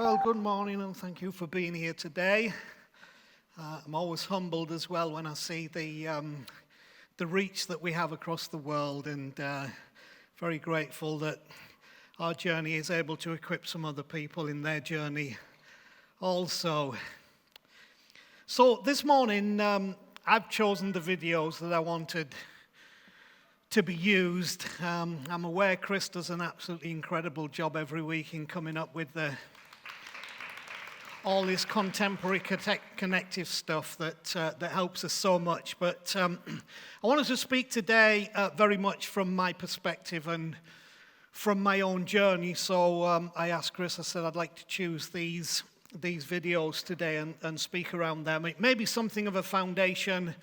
Well, good morning and thank you for being here today. I'm always humbled as well when I see the reach that we have across the world, and very grateful that our journey is able to equip some other people in their journey also. So this morning, I've chosen the videos that I wanted to be used. I'm aware Chris does an absolutely incredible job every week in coming up with all this contemporary connective stuff that helps us so much. But I wanted to speak today very much from my perspective and from my own journey. So I asked Chris, I said I'd like to choose these videos today and speak around them. It may be something of a foundation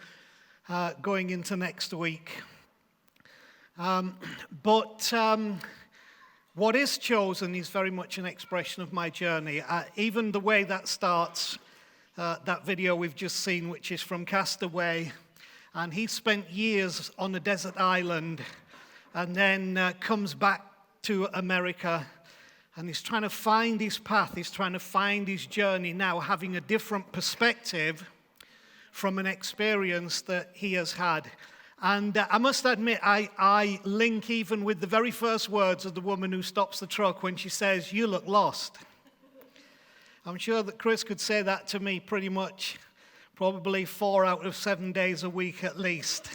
going into next week. But what is chosen is very much an expression of my journey. Even the way that starts, that video we've just seen, which is from Castaway, and he spent years on a desert island and then comes back to America, and he's trying to find his path, he's trying to find his journey now, having a different perspective from an experience that he has had. And I must admit, I link even with the very first words of the woman who stops the truck when she says, "You look lost." I'm sure that Chris could say that to me pretty much, probably 4 out of 7 days a week at least,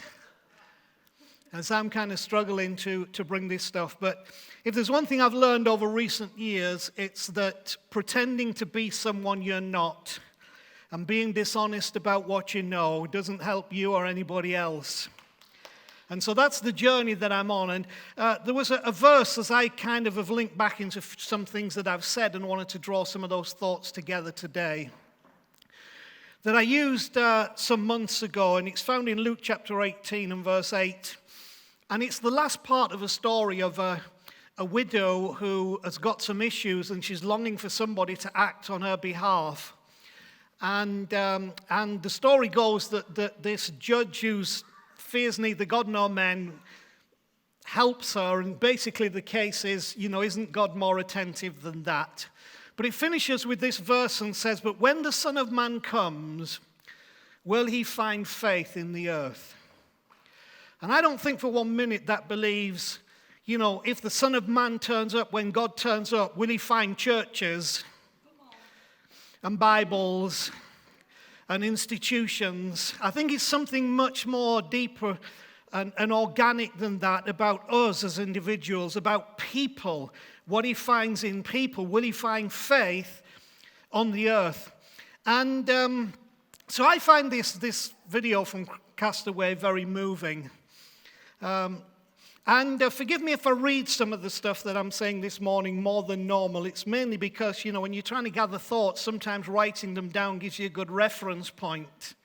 as I'm kind of struggling to bring this stuff. But if there's one thing I've learned over recent years, it's that pretending to be someone you're not and being dishonest about what you know doesn't help you or anybody else. And so that's the journey that I'm on. And there was a verse, as I kind of have linked back into some things that I've said and wanted to draw some of those thoughts together today, that I used some months ago, and it's found in Luke chapter 18 and verse 8. And it's the last part of a story of a widow who has got some issues, and she's longing for somebody to act on her behalf. And the story goes that this judge who's fears neither God nor men helps her, and basically the case is, isn't God more attentive than that? But it finishes with this verse and says, "But when the Son of Man comes, will he find faith in the earth?" And I don't think for 1 minute that believes, if the Son of Man turns up, when God turns up, will he find churches and Bibles and institutions? I think it's something much more deeper and organic than that, about us as individuals, about people, what he finds in people. Will he find faith on the earth? And so I find this video from Castaway very moving. And forgive me if I read some of the stuff that I'm saying this morning more than normal. It's mainly because, when you're trying to gather thoughts, sometimes writing them down gives you a good reference point.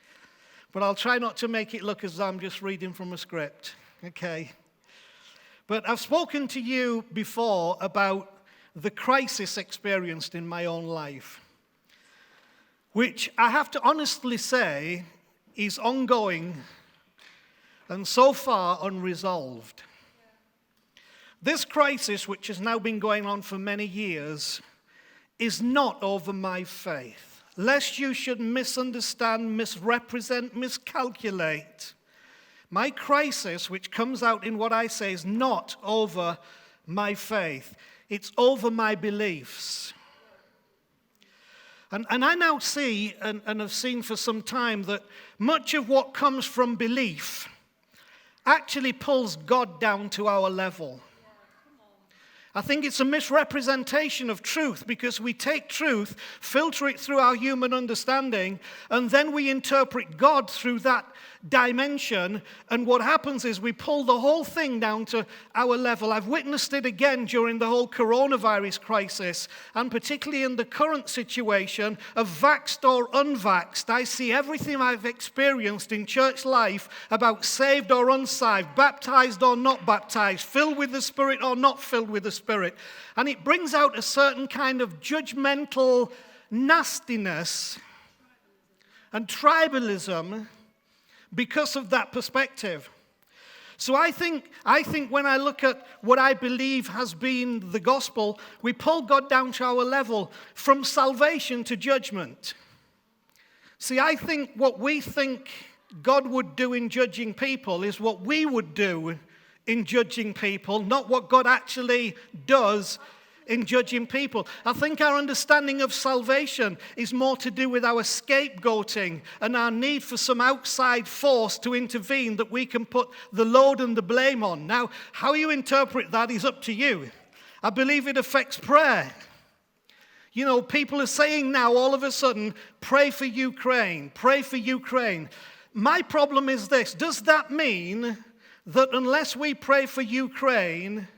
But I'll try not to make it look as though I'm just reading from a script, okay? But I've spoken to you before about the crisis experienced in my own life, which I have to honestly say is ongoing and so far unresolved. This crisis, which has now been going on for many years, is not over my faith. Lest you should misunderstand, misrepresent, miscalculate. My crisis, which comes out in what I say, is not over my faith. It's over my beliefs. And I now see, and have seen for some time, that much of what comes from belief actually pulls God down to our level. I think it's a misrepresentation of truth, because we take truth, filter it through our human understanding, and then we interpret God through that dimension, and what happens is we pull the whole thing down to our level. I've witnessed it again during the whole coronavirus crisis, and particularly in the current situation of vaxxed or unvaxxed. I see everything I've experienced in church life about saved or unsaved, baptized or not baptized, filled with the Spirit or not filled with the Spirit, and it brings out a certain kind of judgmental nastiness and tribalism because of that perspective. So I think when I look at what I believe has been the gospel, we pull God down to our level from salvation to judgment. See, I think what we think God would do in judging people is what we would do in judging people, not what God actually does in judging people. I think our understanding of salvation is more to do with our scapegoating and our need for some outside force to intervene that we can put the load and the blame on. Now, how you interpret that is up to you. I believe it affects prayer. You know, people are saying now all of a sudden, pray for Ukraine, pray for Ukraine. My problem is this: does that mean that unless we pray for Ukraine,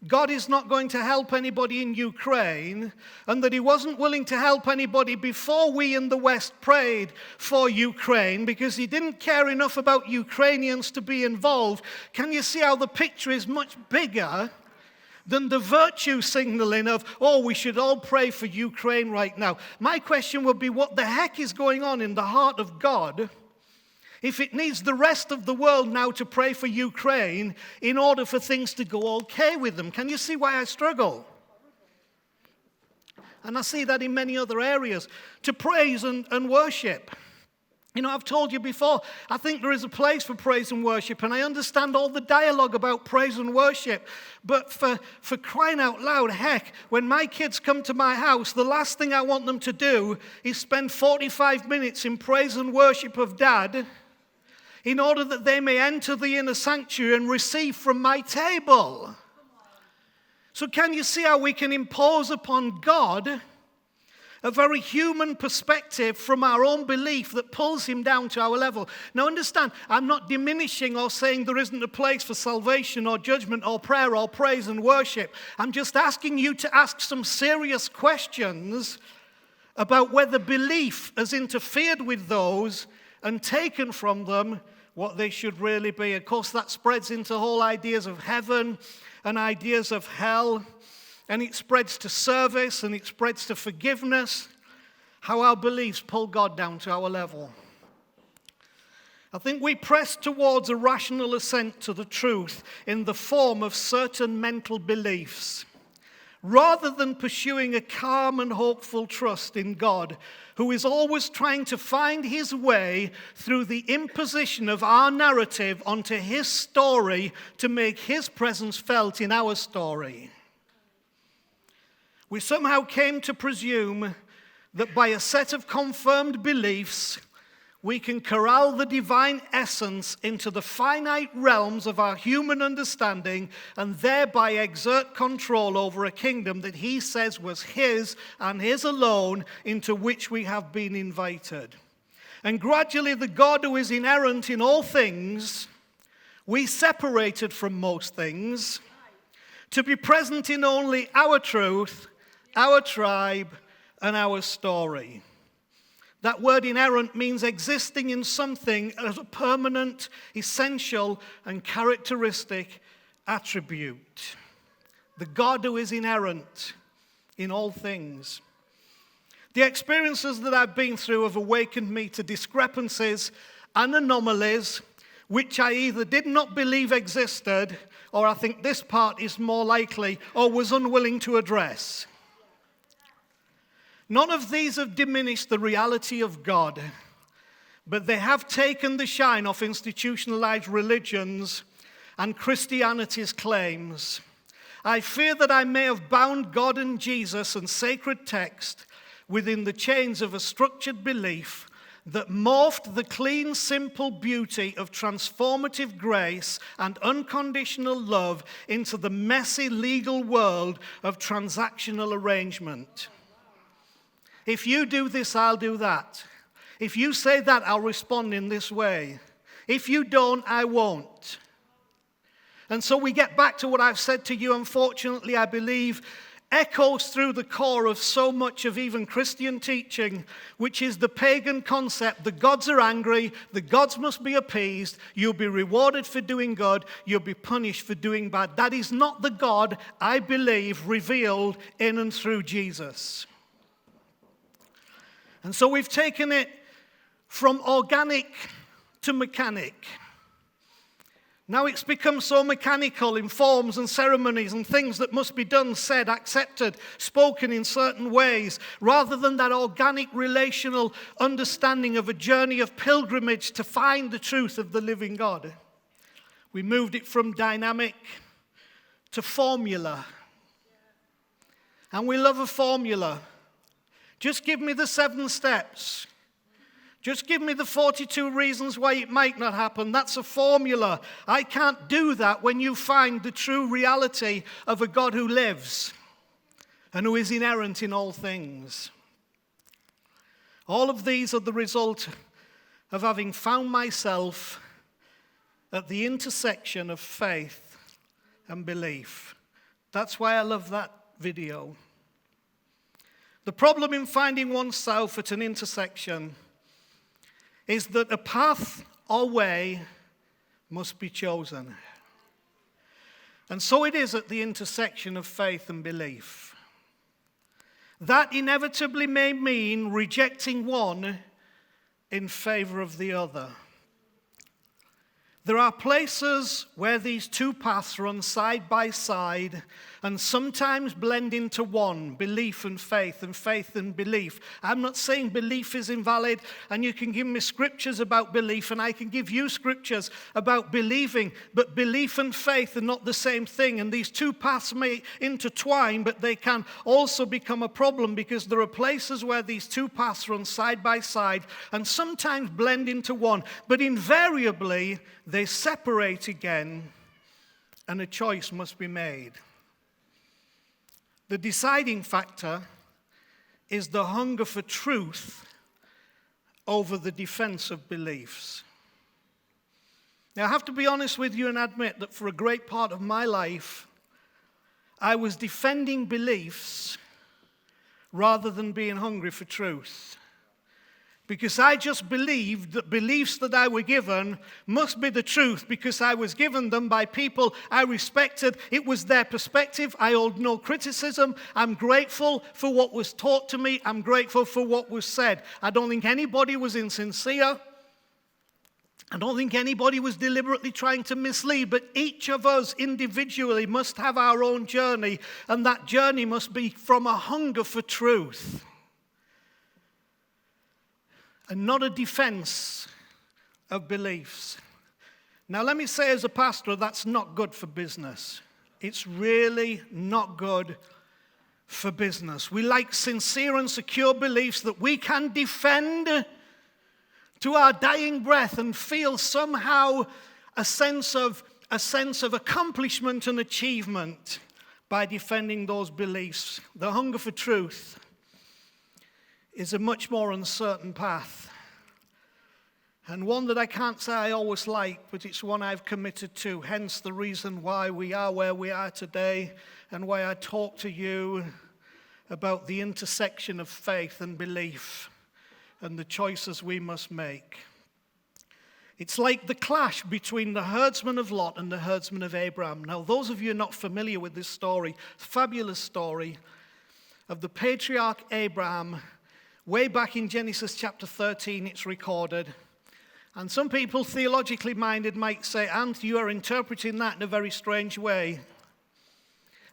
God is not going to help anybody in Ukraine, and that he wasn't willing to help anybody before we in the West prayed for Ukraine because he didn't care enough about Ukrainians to be involved? Can you see how the picture is much bigger than the virtue signaling of, oh, we should all pray for Ukraine right now? My question would be, what the heck is going on in the heart of God if it needs the rest of the world now to pray for Ukraine in order for things to go okay with them? Can you see why I struggle? And I see that in many other areas. To praise and worship. You know, I've told you before, I think there is a place for praise and worship, and I understand all the dialogue about praise and worship. But for crying out loud, heck, when my kids come to my house, the last thing I want them to do is spend 45 minutes in praise and worship of Dad, in order that they may enter the inner sanctuary and receive from my table. So can you see how we can impose upon God a very human perspective from our own belief that pulls him down to our level? Now understand, I'm not diminishing or saying there isn't a place for salvation or judgment or prayer or praise and worship. I'm just asking you to ask some serious questions about whether belief has interfered with those and taken from them what they should really be. Of course, that spreads into whole ideas of heaven and ideas of hell, and it spreads to service, and it spreads to forgiveness, how our beliefs pull God down to our level. I think we press towards a rational assent to the truth in the form of certain mental beliefs, rather than pursuing a calm and hopeful trust in God, who is always trying to find his way through the imposition of our narrative onto his story to make his presence felt in our story. We somehow came to presume that by a set of confirmed beliefs, we can corral the divine essence into the finite realms of our human understanding and thereby exert control over a kingdom that he says was his and his alone, into which we have been invited. And gradually the God who is inerrant in all things, we separated from most things to be present in only our truth, our tribe, and our story. That word inerrant means existing in something as a permanent, essential, and characteristic attribute. The God who is inerrant in all things. The experiences that I've been through have awakened me to discrepancies and anomalies which I either did not believe existed, or I think this part is more likely, or was unwilling to address. None of these have diminished the reality of God, but they have taken the shine off institutionalized religions and Christianity's claims. I fear that I may have bound God and Jesus and sacred text within the chains of a structured belief that morphed the clean, simple beauty of transformative grace and unconditional love into the messy legal world of transactional arrangement. If you do this, I'll do that. If you say that, I'll respond in this way. If you don't, I won't. And so we get back to what I've said to you, unfortunately, I believe, echoes through the core of so much of even Christian teaching, which is the pagan concept. The gods are angry, the gods must be appeased, you'll be rewarded for doing good, you'll be punished for doing bad. That is not the God, I believe, revealed in and through Jesus. And so we've taken it from organic to mechanic. Now it's become so mechanical in forms and ceremonies and things that must be done, said, accepted, spoken in certain ways, rather than that organic relational understanding of a journey of pilgrimage to find the truth of the living God. We moved it from dynamic to formula. And we love a formula. Just give me the 7 steps. Just give me the 42 reasons why it might not happen. That's a formula. I can't do that when you find the true reality of a God who lives and who is inerrant in all things. All of these are the result of having found myself at the intersection of faith and belief. That's why I love that video. The problem in finding oneself at an intersection is that a path or way must be chosen. And so it is at the intersection of faith and belief. That inevitably may mean rejecting one in favor of the other. There are places where these two paths run side by side and sometimes blend into one, belief and faith and belief. I'm not saying belief is invalid, and you can give me scriptures about belief and I can give you scriptures about believing, but belief and faith are not the same thing, and these two paths may intertwine, but they can also become a problem because there are places where these two paths run side by side and sometimes blend into one, but invariably they separate again, and a choice must be made. The deciding factor is the hunger for truth over the defense of beliefs. Now, I have to be honest with you and admit that for a great part of my life, I was defending beliefs rather than being hungry for truth. Because I just believed that beliefs that I were given must be the truth because I was given them by people I respected. It was their perspective. I owed no criticism. I'm grateful for what was taught to me. I'm grateful for what was said. I don't think anybody was insincere. I don't think anybody was deliberately trying to mislead, but each of us individually must have our own journey, and that journey must be from a hunger for truth. And not a defense of beliefs. Now, let me say as a pastor, that's not good for business. It's really not good for business. We like sincere and secure beliefs that we can defend to our dying breath and feel somehow a sense of accomplishment and achievement by defending those beliefs. The hunger for truth is a much more uncertain path, and one that I can't say I always like, but it's one I've committed to, hence the reason why we are where we are today and why I talk to you about the intersection of faith and belief and the choices we must make. It's like the clash between the herdsman of Lot and the herdsman of Abraham. Now, those of you not familiar with this story, fabulous story of the patriarch Abraham. Way back in Genesis chapter 13, it's recorded. And some people, theologically minded, might say, Anth, you are interpreting that in a very strange way.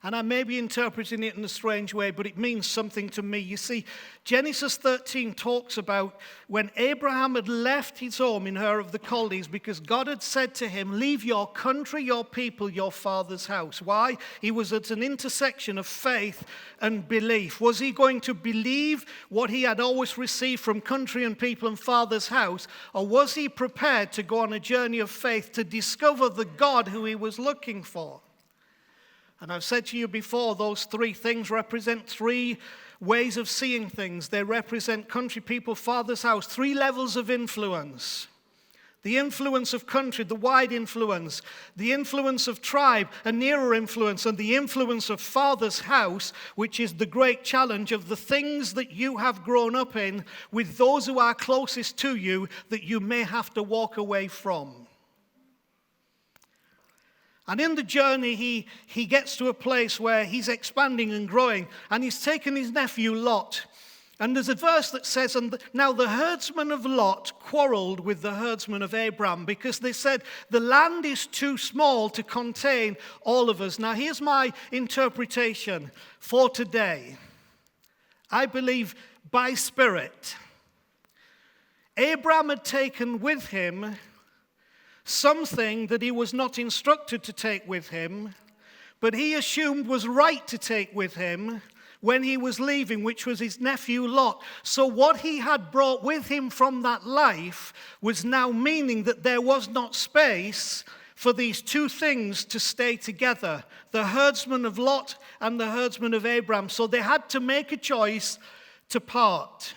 And I may be interpreting it in a strange way, but it means something to me. You see, Genesis 13 talks about when Abraham had left his home in Ur of the Chaldees because God had said to him, leave your country, your people, your father's house. Why? He was at an intersection of faith and belief. Was he going to believe what he had always received from country and people and father's house? Or was he prepared to go on a journey of faith to discover the God who he was looking for? And I've said to you before, those three things represent three ways of seeing things. They represent country, people, father's house, three levels of influence. The influence of country, the wide influence. The influence of tribe, a nearer influence. And the influence of father's house, which is the great challenge of the things that you have grown up in with those who are closest to you that you may have to walk away from. And in the journey, he gets to a place where he's expanding and growing. And he's taken his nephew Lot. And there's a verse that says, now the herdsmen of Lot quarreled with the herdsmen of Abram because they said, the land is too small to contain all of us. Now here's my interpretation for today. I believe by Spirit, Abram had taken with him something that he was not instructed to take with him, but he assumed was right to take with him when he was leaving, which was his nephew Lot. So what he had brought with him from that life was now meaning that there was not space for these two things to stay together, the herdsman of Lot and the herdsman of Abram. So they had to make a choice to part.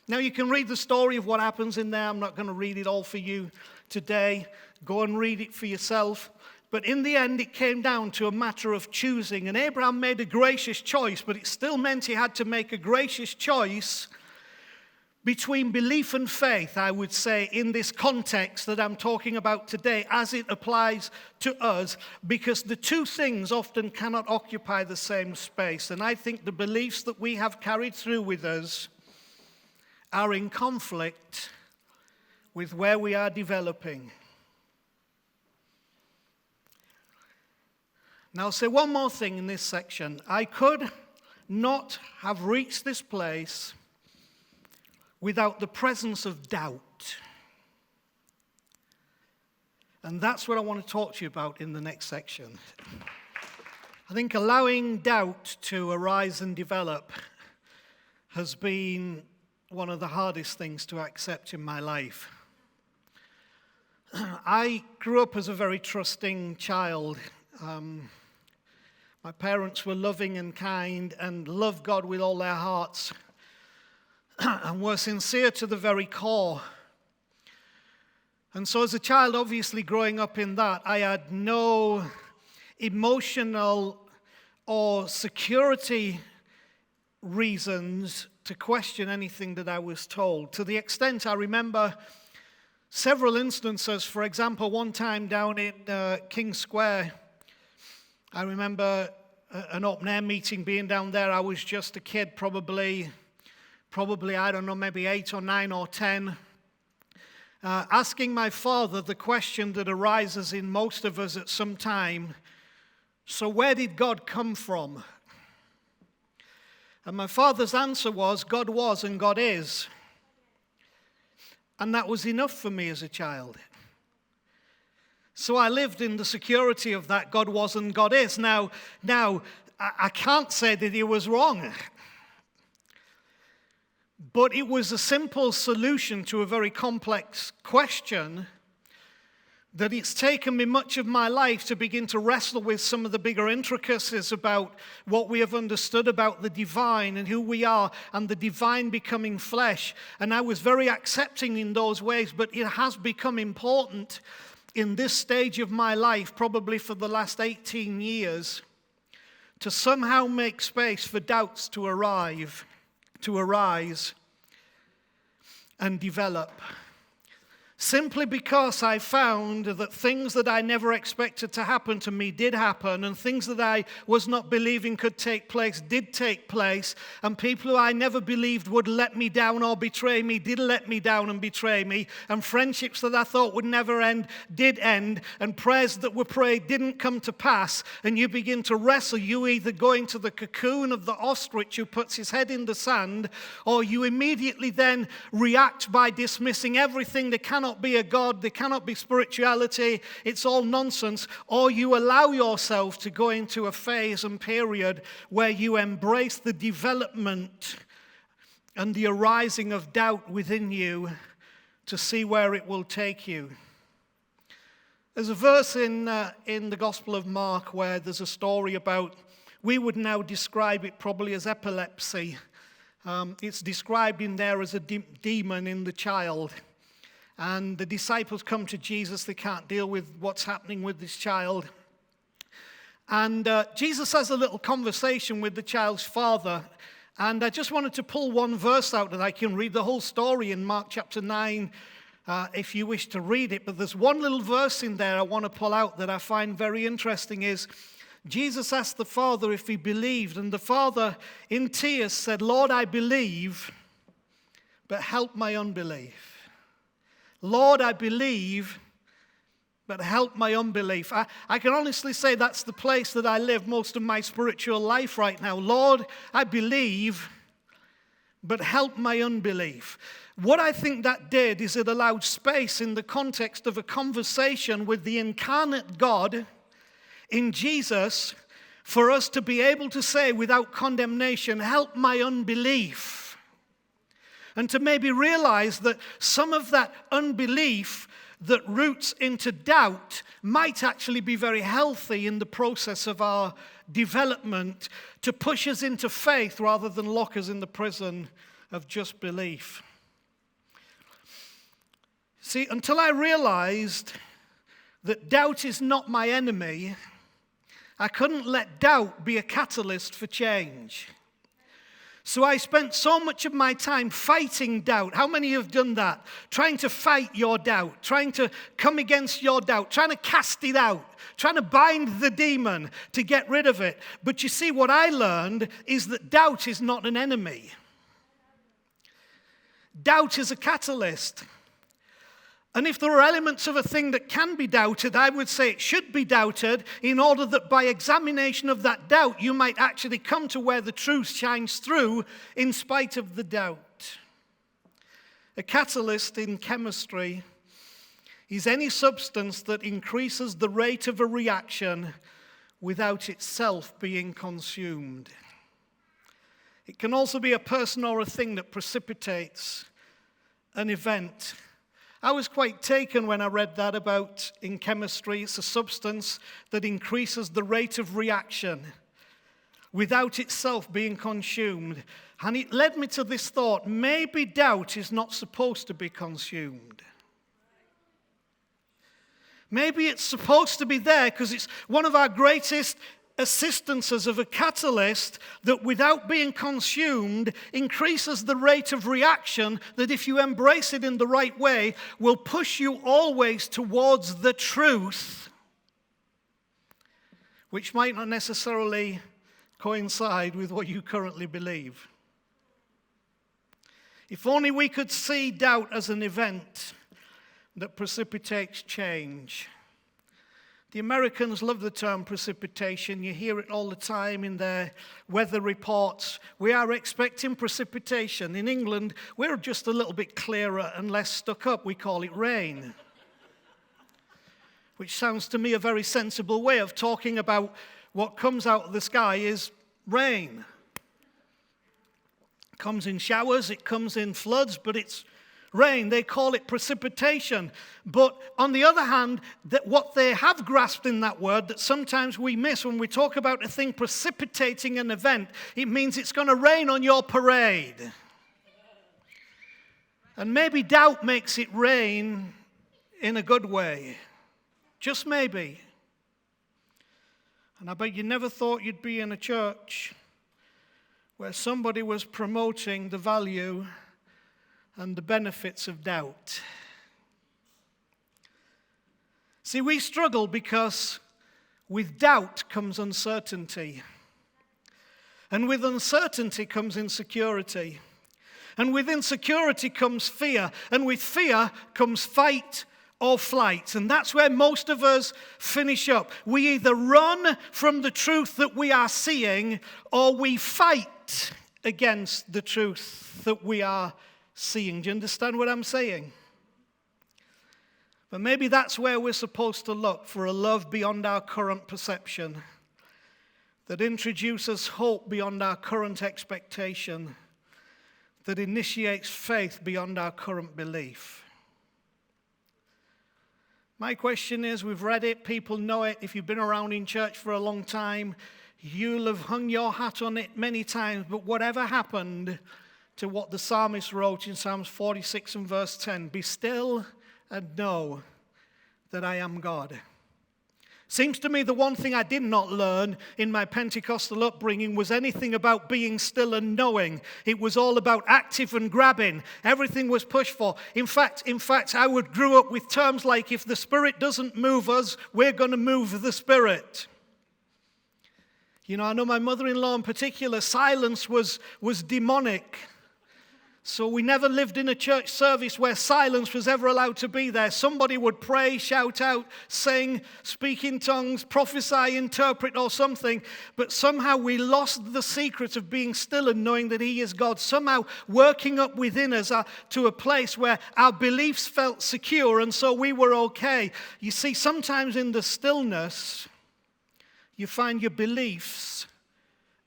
Now you can read the story of what happens in there. I'm not going to read it all for you today. Go and read it for yourself. But in the end, it came down to a matter of choosing. And Abraham made a gracious choice, but it still meant he had to make a gracious choice between belief and faith, I would say, in this context that I'm talking about today, as it applies to us, because the two things often cannot occupy the same space. And I think the beliefs that we have carried through with us are in conflict with where we are developing. Now, I'll say one more thing in this section. I could not have reached this place without the presence of doubt. And that's what I want to talk to you about in the next section. I think allowing doubt to arise and develop has been one of the hardest things to accept in my life. I grew up as a very trusting child. My parents were loving and kind and loved God with all their hearts and were sincere to the very core. And so as a child, obviously growing up in that, I had no emotional or security reasons to question anything that I was told. To the extent I remember several instances, for example, one time down in King Square, I remember an open-air meeting being down there. I was just a kid, probably, I don't know, maybe 8 or 9 or 10, asking my father the question that arises in most of us at some time, so where did God come from? And my father's answer was, God was and God is. And that was enough for me as a child. So I lived in the security of that God was and God is. Now, I can't say that he was wrong. But it was a simple solution to a very complex question that it's taken me much of my life to begin to wrestle with some of the bigger intricacies about what we have understood about the divine and who we are and the divine becoming flesh. And I was very accepting in those ways, but it has become important in this stage of my life, probably for the last 18 years, to somehow make space for doubts to arise and develop. Simply because I found that things that I never expected to happen to me did happen, and things that I was not believing could take place did take place, and people who I never believed would let me down or betray me did let me down and betray me, and friendships that I thought would never end did end, and prayers that were prayed didn't come to pass, and you begin to wrestle. You either go into the cocoon of the ostrich who puts his head in the sand, or you immediately then react by dismissing everything that cannot be a God, there cannot be spirituality, it's all nonsense, or you allow yourself to go into a phase and period where you embrace the development and the arising of doubt within you to see where it will take you. There's a verse in the Gospel of Mark where there's a story about, we would now describe it probably as epilepsy. It's described in there as a demon in the child. And the disciples come to Jesus. They can't deal with what's happening with this child. And Jesus has a little conversation with the child's father. And I just wanted to pull one verse out that I can read the whole story in Mark chapter 9 if you wish to read it. But there's one little verse in there I want to pull out that I find very interesting is, Jesus asked the father if he believed. And the father in tears said, Lord, I believe. but help my unbelief. Lord, I believe, but help my unbelief. I can honestly say that's the place that I live most of my spiritual life right now. Lord, I believe, but help my unbelief. What I think that did is it allowed space in the context of a conversation with the incarnate God in Jesus for us to be able to say without condemnation, help my unbelief. And to maybe realize that some of that unbelief that roots into doubt might actually be very healthy in the process of our development to push us into faith rather than lock us in the prison of just belief. See, until I realized that doubt is not my enemy, I couldn't let doubt be a catalyst for change. So I spent so much of my time fighting doubt. How many have done that? Trying to fight your doubt, trying to come against your doubt, trying to cast it out, trying to bind the demon to get rid of it. But you see, what I learned is that doubt is not an enemy. Doubt is a catalyst. And if there are elements of a thing that can be doubted, I would say it should be doubted in order that by examination of that doubt, you might actually come to where the truth shines through in spite of the doubt. A catalyst in chemistry is any substance that increases the rate of a reaction without itself being consumed. It can also be a person or a thing that precipitates an event. I was quite taken when I read that about in chemistry. It's a substance that increases the rate of reaction without itself being consumed. And it led me to this thought, maybe doubt is not supposed to be consumed. Maybe it's supposed to be there because it's one of our greatest assistances of a catalyst that without being consumed increases the rate of reaction that if you embrace it in the right way will push you always towards the truth, which might not necessarily coincide with what you currently believe. If only we could see doubt as an event that precipitates change. The Americans love the term precipitation. You hear it all the time in their weather reports. We are expecting precipitation. In England, we're just a little bit clearer and less stuck up. We call it rain, which sounds to me a very sensible way of talking about what comes out of the sky is rain. It comes in showers, it comes in floods, but it's rain. They call it precipitation. But on the other hand, that what they have grasped in that word that sometimes we miss when we talk about a thing precipitating an event, it means it's going to rain on your parade. And maybe doubt makes it rain in a good way. Just maybe. And I bet you never thought you'd be in a church where somebody was promoting the value and the benefits of doubt. See, we struggle because with doubt comes uncertainty. And with uncertainty comes insecurity. And with insecurity comes fear. And with fear comes fight or flight. And that's where most of us finish up. We either run from the truth that we are seeing or we fight against the truth that we are seeing. Do you understand what I'm saying? But maybe that's where we're supposed to look for a love beyond our current perception that introduces hope beyond our current expectation, that initiates faith beyond our current belief. My question is, we've read it, people know it. If you've been around in church for a long time, you'll have hung your hat on it many times, but whatever happened to what the psalmist wrote in Psalms 46 and verse 10, be still and know that I am God. Seems to me the one thing I did not learn in my Pentecostal upbringing was anything about being still and knowing. It was all about active and grabbing. Everything was pushed for. In fact, I grew up with terms like, if the Spirit doesn't move us, we're going to move the Spirit. You know, I know my mother-in-law in particular, silence was demonic. So we never lived in a church service where silence was ever allowed to be there. Somebody would pray, shout out, sing, speak in tongues, prophesy, interpret or something. But somehow we lost the secret of being still and knowing that He is God. Somehow working up within us to a place where our beliefs felt secure and so we were okay. You see, sometimes in the stillness, you find your beliefs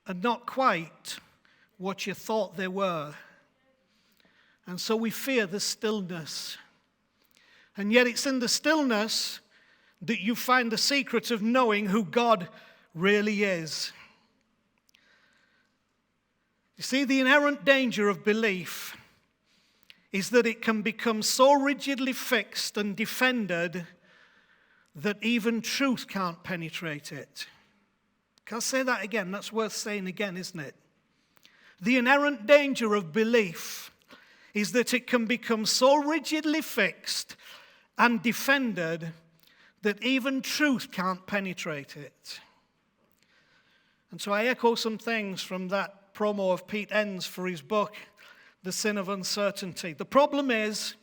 are not quite what you thought they were. And so we fear the stillness. And yet it's in the stillness that you find the secret of knowing who God really is. You see, the inherent danger of belief is that it can become so rigidly fixed and defended that even truth can't penetrate it. Can I say that again? That's worth saying again, isn't it? The inherent danger of belief is that it can become so rigidly fixed and defended that even truth can't penetrate it. And so I echo some things from that promo of Pete Enns for his book, The Sin of Uncertainty. The problem is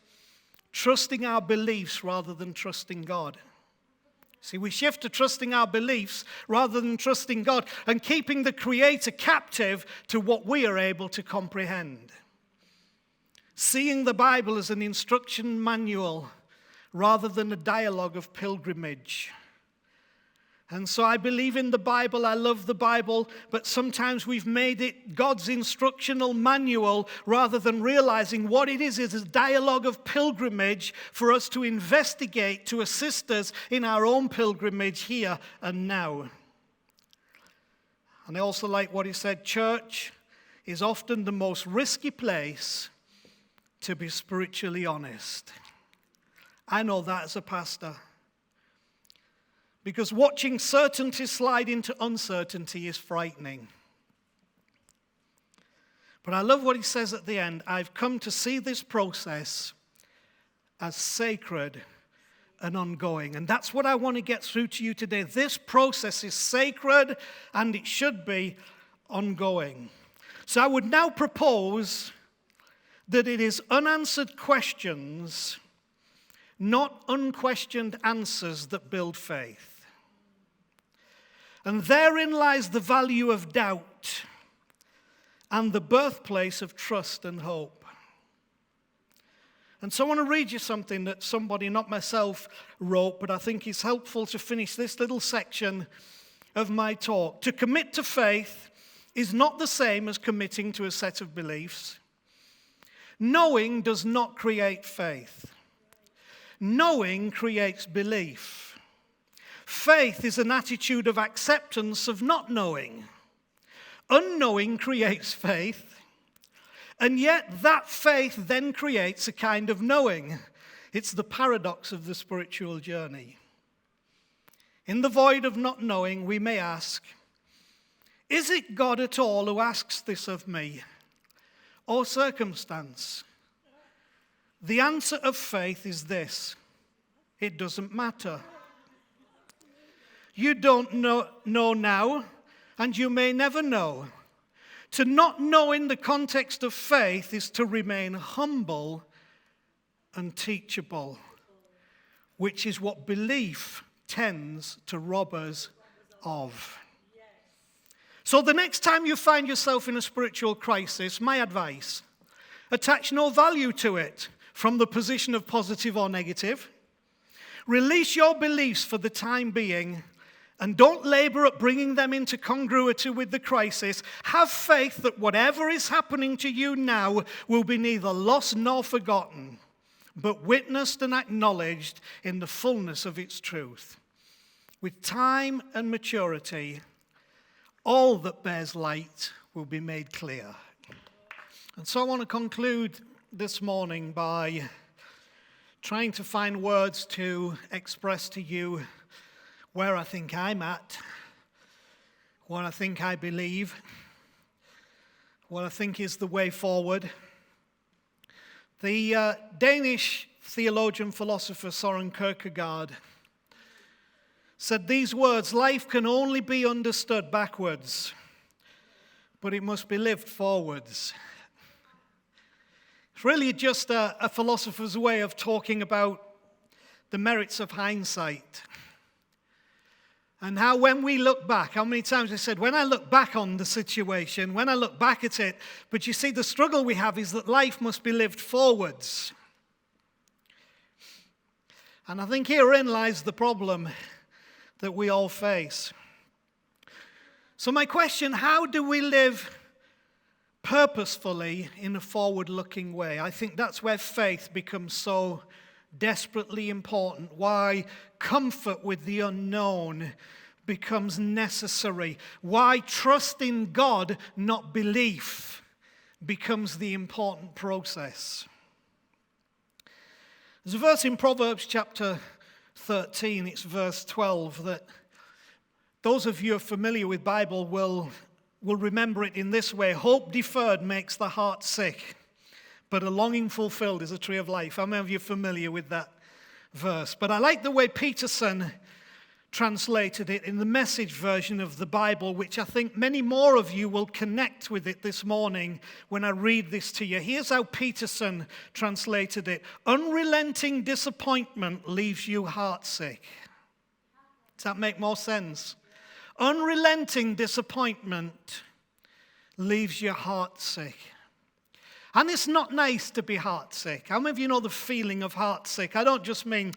trusting our beliefs rather than trusting God. See, we shift to trusting our beliefs rather than trusting God and keeping the Creator captive to what we are able to comprehend. Seeing the Bible as an instruction manual rather than a dialogue of pilgrimage. And so I believe in the Bible, I love the Bible, but sometimes we've made it God's instructional manual rather than realizing what it is a dialogue of pilgrimage for us to investigate, to assist us in our own pilgrimage here and now. And I also like what he said, church is often the most risky place to be spiritually honest. I know that as a pastor. Because watching certainty slide into uncertainty is frightening. But I love what he says at the end. I've come to see this process as sacred and ongoing. And that's what I want to get through to you today. This process is sacred and it should be ongoing. So I would now propose that it is unanswered questions, not unquestioned answers, that build faith. And therein lies the value of doubt and the birthplace of trust and hope. And so I want to read you something that somebody, not myself, wrote, but I think is helpful to finish this little section of my talk. To commit to faith is not the same as committing to a set of beliefs. Knowing does not create faith. Knowing creates belief. Faith is an attitude of acceptance of not knowing. Unknowing creates faith, and yet that faith then creates a kind of knowing. It's the paradox of the spiritual journey. In the void of not knowing, we may ask, is it God at all who asks this of me? Or circumstance? The answer of faith is this: it doesn't matter. You don't know now, and you may never know. To not know in the context of faith is to remain humble and teachable, which is what belief tends to rob us of. So the next time you find yourself in a spiritual crisis, my advice, attach no value to it from the position of positive or negative. Release your beliefs for the time being and don't labor at bringing them into congruity with the crisis. Have faith that whatever is happening to you now will be neither lost nor forgotten, but witnessed and acknowledged in the fullness of its truth. With time and maturity, all that bears light will be made clear. And so I want to conclude this morning by trying to find words to express to you where I think I'm at, what I think I believe, what I think is the way forward. The Danish theologian, philosopher Søren Kierkegaard said these words: life can only be understood backwards, but it must be lived forwards. It's really just a philosopher's way of talking about the merits of hindsight. And how when we look back, how many times I said, when I look back on the situation, when I look back at it, but you see the struggle we have is that life must be lived forwards. And I think herein lies the problem that we all face. So my question, how do we live purposefully in a forward-looking way? I think that's where faith becomes so desperately important. Why comfort with the unknown becomes necessary. Why trust in God, not belief, becomes the important process. There's a verse in Proverbs chapter 13, it's verse 12, that those of you who are familiar with Bible will remember it in this way. Hope deferred makes the heart sick, but a longing fulfilled is a tree of life. How many of you are familiar with that verse? But I like the way Peterson translated it in the Message version of the Bible, which I think many more of you will connect with it this morning when I read this to you. Here's how Peterson translated it. Unrelenting disappointment leaves you heartsick. Does that make more sense? Unrelenting disappointment leaves your heart sick. And it's not nice to be heartsick. How many of you know the feeling of heartsick? I don't just mean,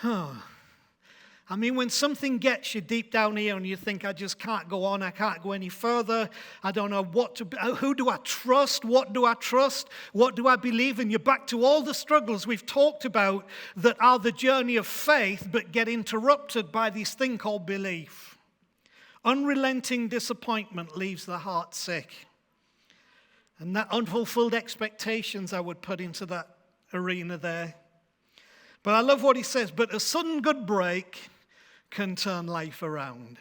I mean when something gets you deep down here and you think, I just can't go on, I can't go any further, I don't know who do I trust, what do I trust, what do I believe? And you're back to all the struggles we've talked about that are the journey of faith but get interrupted by this thing called belief. Unrelenting disappointment leaves the heart sick. And that unfulfilled expectations I would put into that arena there. But I love what he says, but a sudden good break can turn life around.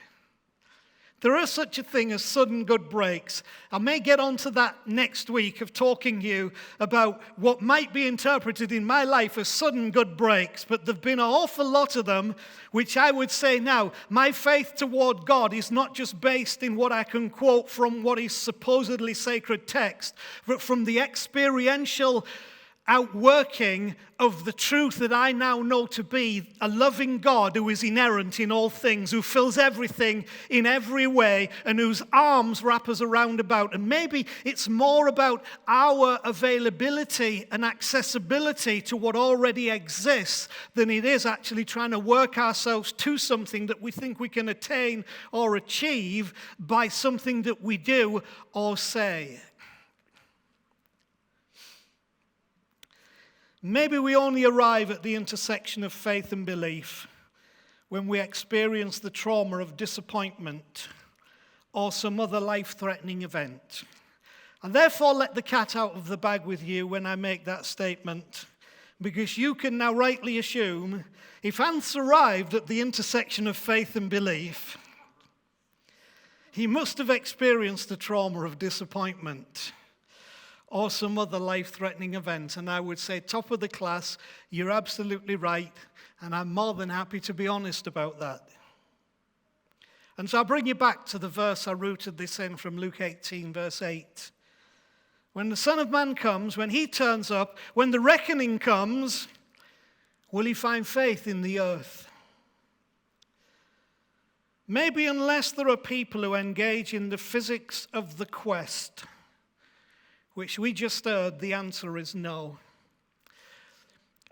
There is such a thing as sudden good breaks. I may get onto that next week of talking to you about what might be interpreted in my life as sudden good breaks, but there have been an awful lot of them, which I would say now, my faith toward God is not just based in what I can quote from what is supposedly sacred text, but from the experiential outworking of the truth that I now know to be a loving God who is inerrant in all things, who fills everything in every way, and whose arms wrap us around about. And maybe it's more about our availability and accessibility to what already exists than it is actually trying to work ourselves to something that we think we can attain or achieve by something that we do or say. Maybe we only arrive at the intersection of faith and belief when we experience the trauma of disappointment or some other life-threatening event. And therefore, let the cat out of the bag with you when I make that statement, because you can now rightly assume if Anth's arrived at the intersection of faith and belief, he must have experienced the trauma of disappointment or some other life-threatening event. And I would say, top of the class, you're absolutely right, and I'm more than happy to be honest about that. And so I'll bring you back to the verse I rooted this in from Luke 18, verse 8. When the Son of Man comes, when he turns up, when the reckoning comes, will he find faith in the earth? Maybe unless there are people who engage in the physics of the quest, which we just heard, the answer is no.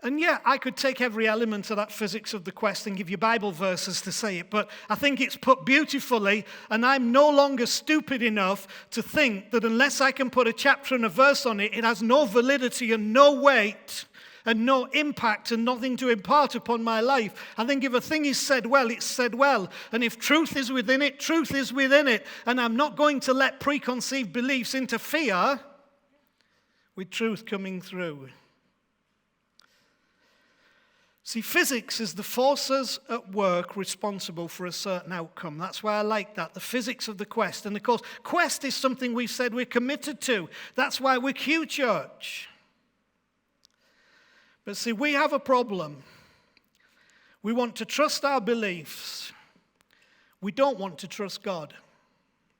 And yeah, I could take every element of that physics of the quest and give you Bible verses to say it, but I think it's put beautifully, and I'm no longer stupid enough to think that unless I can put a chapter and a verse on it, it has no validity and no weight and no impact and nothing to impart upon my life. I think if a thing is said well, it's said well. And if truth is within it, truth is within it. And I'm not going to let preconceived beliefs interfere with truth coming through. See, physics is the forces at work responsible for a certain outcome. That's why I like that, the physics of the quest. And of course, quest is something we've said we're committed to. That's why we're QChurch. But see, we have a problem. We want to trust our beliefs. We don't want to trust God.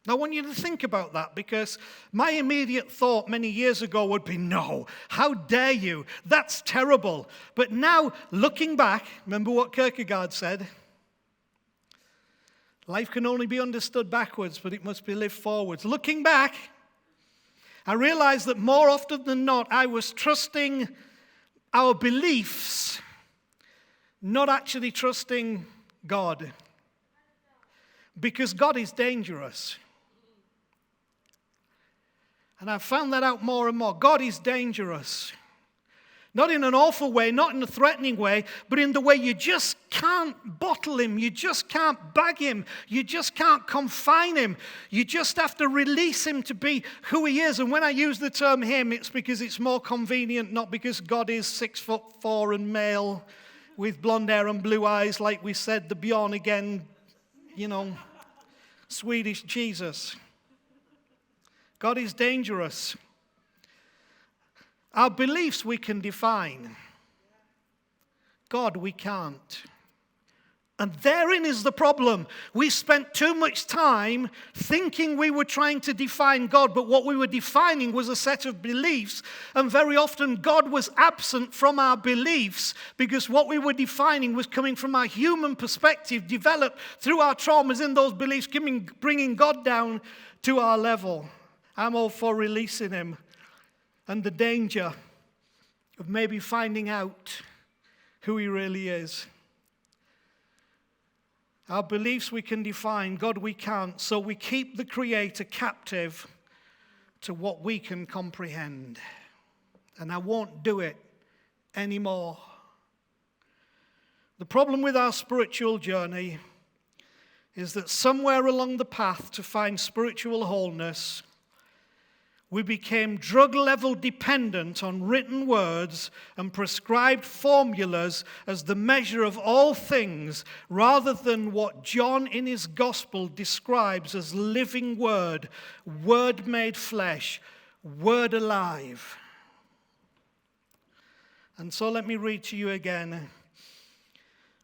Now, I want you to think about that, because my immediate thought many years ago would be, no, how dare you? That's terrible. But now, looking back, remember what Kierkegaard said? Life can only be understood backwards, but it must be lived forwards. Looking back, I realized that more often than not, I was trusting our beliefs, not actually trusting God. Because God is dangerous. And I've found that out more and more. God is dangerous. Not in an awful way, not in a threatening way, but in the way you just can't bottle him. You just can't bag him. You just can't confine him. You just have to release him to be who he is. And when I use the term him, it's because it's more convenient, not because God is 6'4" and male with blonde hair and blue eyes, like we said, the born again, Swedish Jesus. God is dangerous. Our beliefs we can define. God we can't. And therein is the problem. We spent too much time thinking we were trying to define God, but what we were defining was a set of beliefs. And very often God was absent from our beliefs, because what we were defining was coming from our human perspective, developed through our traumas in those beliefs, bringing God down to our level. I'm all for releasing him, and the danger of maybe finding out who he really is. Our beliefs we can define, God we can't, so we keep the Creator captive to what we can comprehend. And I won't do it anymore. The problem with our spiritual journey is that somewhere along the path to find spiritual wholeness, we became drug-level dependent on written words and prescribed formulas as the measure of all things, rather than what John in his gospel describes as living word, word made flesh, word alive. And so let me read to you again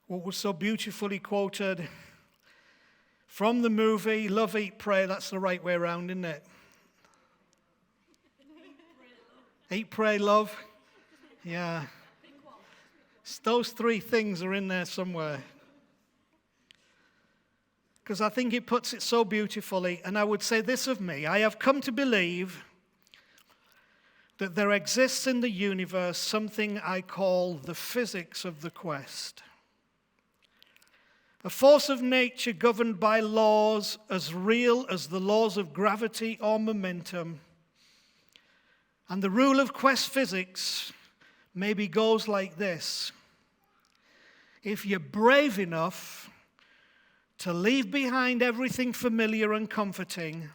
what was so beautifully quoted from the movie Love, Eat, Pray. That's the right way around, isn't it? Eat, pray, love. Yeah. Those three things are in there somewhere. Because I think it puts it so beautifully. And I would say this of me: I have come to believe that there exists in the universe something I call the physics of the quest. A force of nature governed by laws as real as the laws of gravity or momentum. And the rule of quest physics maybe goes like this: if you're brave enough to leave behind everything familiar and comforting,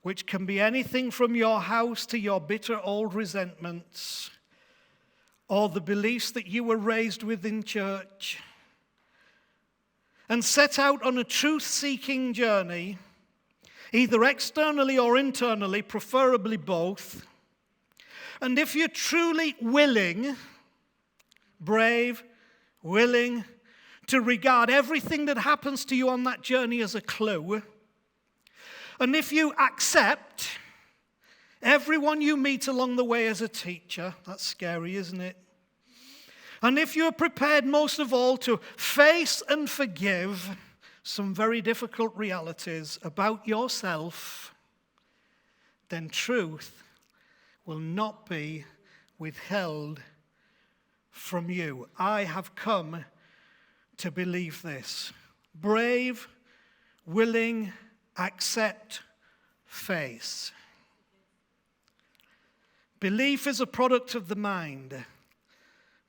which can be anything from your house to your bitter old resentments, or the beliefs that you were raised with in church, and set out on a truth-seeking journey, either externally or internally, preferably both. And if you're truly willing, brave, willing to regard everything that happens to you on that journey as a clue, and if you accept everyone you meet along the way as a teacher, that's scary, isn't it? And if you're prepared most of all to face and forgive some very difficult realities about yourself, then truth will not be withheld from you. I have come to believe this. Brave, willing, accept, face. Belief is a product of the mind,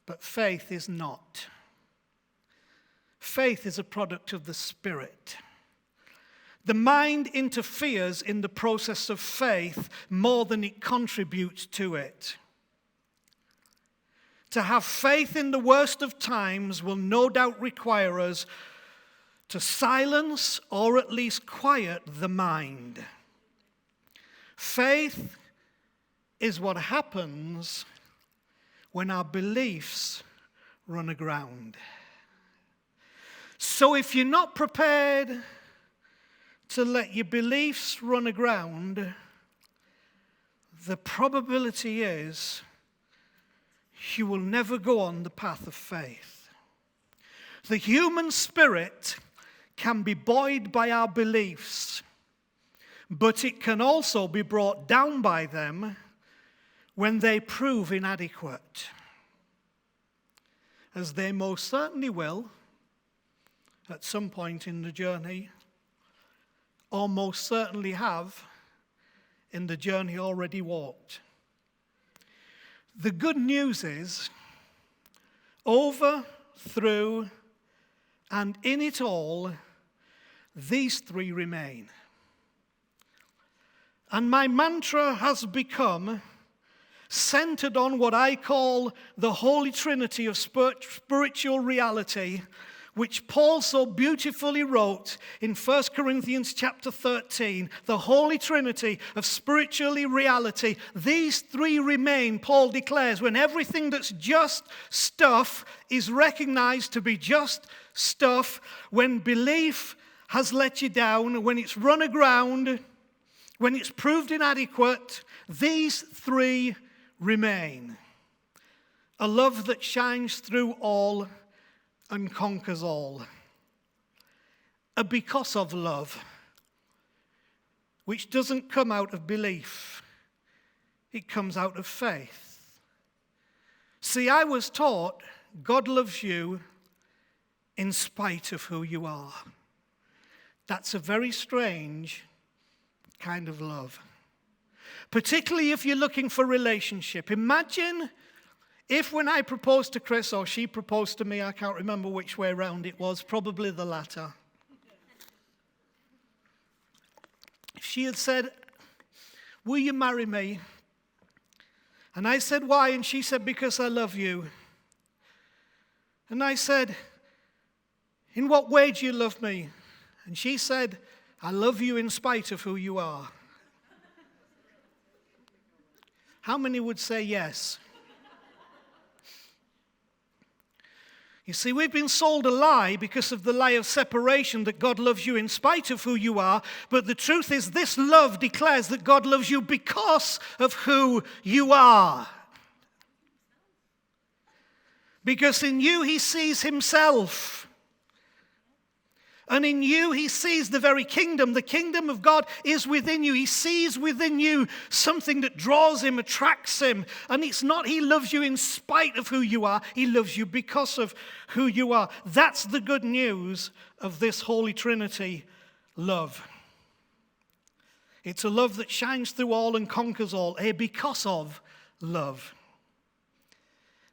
but faith is not. Faith is a product of the Spirit. The mind interferes in the process of faith more than it contributes to it. To have faith in the worst of times will no doubt require us to silence or at least quiet the mind. Faith is what happens when our beliefs run aground. So if you're not prepared to let your beliefs run aground, the probability is you will never go on the path of faith. The human spirit can be buoyed by our beliefs, but it can also be brought down by them when they prove inadequate, as they most certainly will at some point in the journey, or most certainly have in the journey already walked. The good news is, over, through, and in it all, these three remain. And my mantra has become centered on what I call the Holy Trinity of spiritual reality, which Paul so beautifully wrote in 1 Corinthians chapter 13, the Holy Trinity of spiritual reality. These three remain, Paul declares, when everything that's just stuff is recognized to be just stuff, when belief has let you down, when it's run aground, when it's proved inadequate, these three remain. A love that shines through all and conquers all. A because of love, which doesn't come out of belief. It comes out of faith. See, I was taught God loves you in spite of who you are. That's a very strange kind of love. Particularly if you're looking for relationship. Imagine if when I proposed to Chris, or she proposed to me, I can't remember which way around it was, probably the latter. If she had said, will you marry me? And I said, why? And she said, because I love you. And I said, in what way do you love me? And she said, I love you in spite of who you are. How many would say yes? You see, we've been sold a lie because of the lie of separation, that God loves you in spite of who you are. But the truth is, this love declares that God loves you because of who you are. Because in you he sees himself. And in you he sees the very kingdom. The kingdom of God is within you. He sees within you something that draws him, attracts him. And it's not he loves you in spite of who you are. He loves you because of who you are. That's the good news of this Holy Trinity love. It's a love that shines through all and conquers all. A because of love.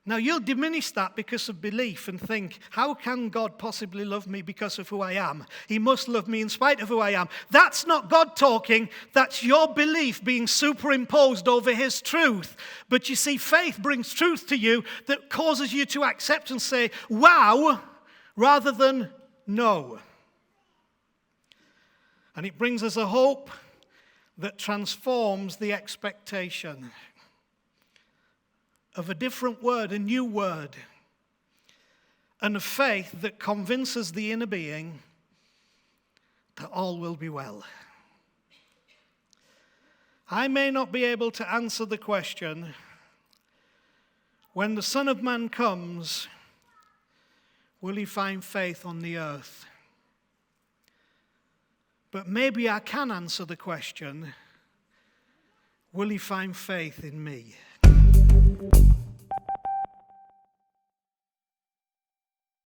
Now, you'll diminish that because of belief and think, how can God possibly love me because of who I am? He must love me in spite of who I am. That's not God talking. That's your belief being superimposed over his truth. But you see, faith brings truth to you that causes you to accept and say, wow, rather than no. And it brings us a hope that transforms the expectation of a different word, a new word, and a faith that convinces the inner being that all will be well. I may not be able to answer the question, when the Son of Man comes, will he find faith on the earth? But maybe I can answer the question, will he find faith in me?